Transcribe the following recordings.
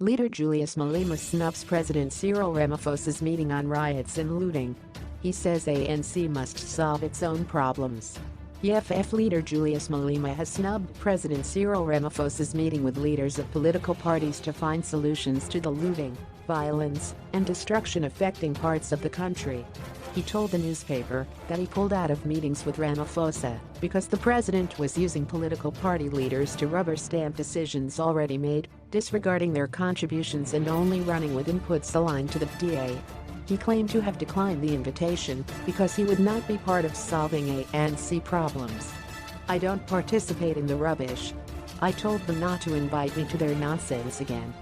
Leader Julius Malema snubs President Cyril Ramaphosa's meeting on riots and looting. He says ANC must solve its own problems. EFF leader Julius Malema has snubbed President Cyril Ramaphosa's meeting with leaders of political parties to find solutions to the looting, violence, and destruction affecting parts of the country. He told the newspaper that he pulled out of meetings with Ramaphosa because the president was using political party leaders to rubber stamp decisions already made, disregarding their contributions and only running with inputs aligned to the DA. He claimed to have declined the invitation because he would not be part of solving ANC problems. "I don't participate in the rubbish. I told them not to invite me to their nonsense again.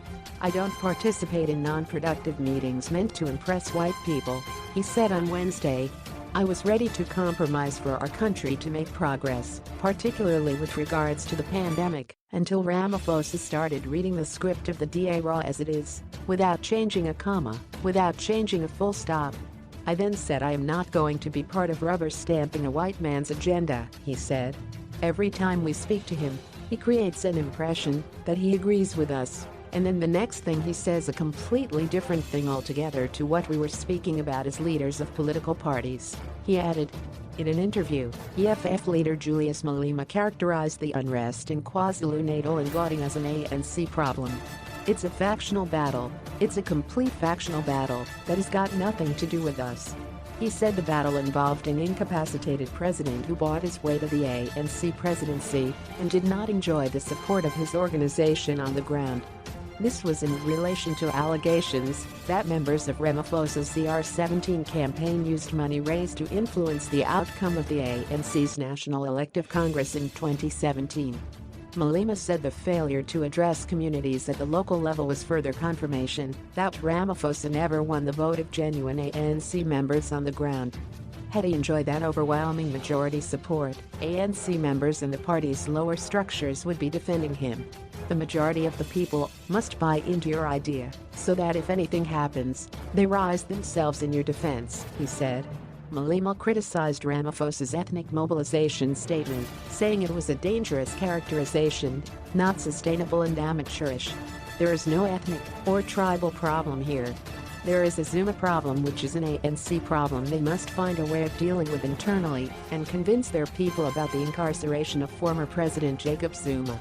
I don't participate in non-productive meetings meant to impress white people," he said on Wednesday. "I was ready to compromise for our country to make progress, particularly with regards to the pandemic, until Ramaphosa started reading the script of the DA raw as it is, without changing a comma, without changing a full stop. I then said I am not going to be part of rubber stamping a white man's agenda," he said. "Every time we speak to him, he creates an impression that he agrees with us. And then the next thing he says a completely different thing altogether to what we were speaking about as leaders of political parties," he added. In an interview, EFF leader Julius Malema characterized the unrest in KwaZulu-Natal and Gauteng as an ANC problem. "It's a factional battle. It's a complete factional battle that has got nothing to do with us." He said the battle involved an incapacitated president who bought his way to the ANC presidency and did not enjoy the support of his organization on the ground. This was in relation to allegations that members of Ramaphosa's CR17 campaign used money raised to influence the outcome of the ANC's National Elective Congress in 2017. Malema said the failure to address communities at the local level was further confirmation that Ramaphosa never won the vote of genuine ANC members on the ground. Had he enjoyed that overwhelming majority support, ANC members in the party's lower structures would be defending him. "The majority of the people must buy into your idea, so that if anything happens, they rise themselves in your defense," he said. Malema criticized Ramaphosa's ethnic mobilization statement, saying it was a dangerous characterization, not sustainable and amateurish. "There is no ethnic or tribal problem here. There is a Zuma problem, which is an ANC problem they must find a way of dealing with internally and convince their people about the incarceration of former President Jacob Zuma."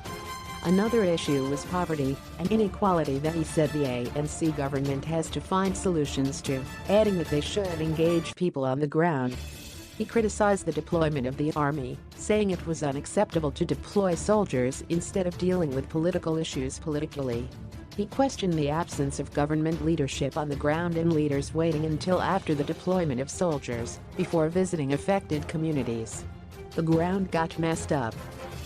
Another issue was poverty and inequality that he said the ANC government has to find solutions to, adding that they should engage people on the ground. He criticized the deployment of the army, saying it was unacceptable to deploy soldiers instead of dealing with political issues politically. He questioned the absence of government leadership on the ground and leaders waiting until after the deployment of soldiers before visiting affected communities. "The ground got messed up.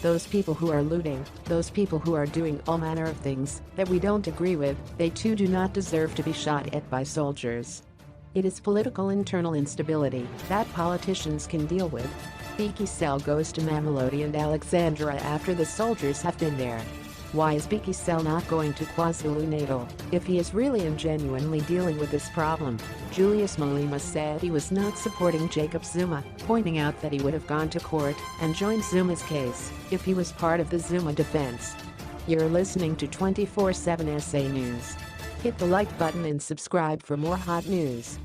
Those people who are looting, those people who are doing all manner of things that we don't agree with, they too do not deserve to be shot at by soldiers. It is political internal instability that politicians can deal with." Bheki Cell goes to Mamelodi and Alexandra after the soldiers have been there. Why is Bheki Cell not going to KwaZulu-Natal if he is really and genuinely dealing with this problem? Julius Malema said he was not supporting Jacob Zuma, pointing out that he would have gone to court and joined Zuma's case if he was part of the Zuma defense. You're listening to 24/7 SA News. Hit the like button and subscribe for more hot news.